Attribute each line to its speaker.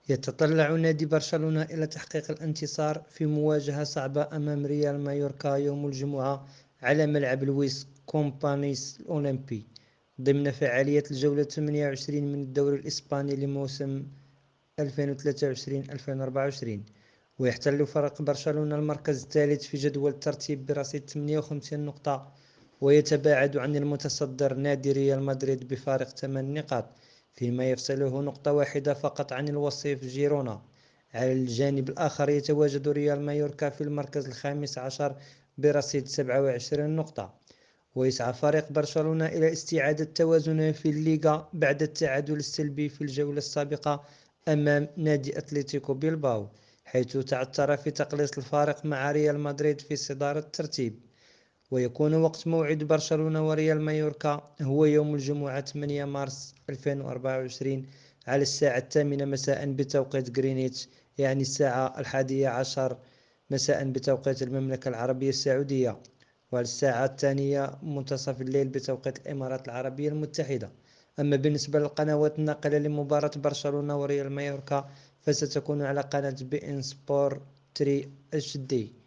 Speaker 1: يتطلع نادي برشلونة إلى تحقيق الانتصار في مواجهة صعبة أمام ريال مايوركا يوم الجمعة على ملعب لويس كومبانيس الأولمبي ضمن فعالية الجولة 28 من الدوري الإسباني لموسم 2023-2024. ويحتل فريق برشلونة المركز الثالث في جدول الترتيب برصيد 58 نقطة، ويتباعد عن المتصدر نادي ريال مدريد بفارق 8 نقاط، فيما يفصله نقطة واحدة فقط عن الوصيف جيرونا. على الجانب الآخر يتواجد ريال مايوركا في المركز الخامس عشر برصيد 27 نقطة. ويسعى فريق برشلونة إلى استعادة توازنه في الليغا بعد التعادل السلبي في الجولة السابقة أمام نادي أتلتيكو بيلباو، حيث تعثر في تقليص الفارق مع ريال مدريد في صدارة الترتيب. ويكون وقت موعد برشلونة وريال مايوركا هو يوم الجمعة 8 مارس 2024 على الساعة 8 مساء بتوقيت غرينتش، يعني الساعة 11 مساء بتوقيت المملكة العربية السعودية، وعلى الساعة 2 منتصف الليل بتوقيت الإمارات العربية المتحدة. أما بالنسبة للقنوات الناقلة لمباراة برشلونة وريال مايوركا فستكون على قناة بي إن سبور 3 HD.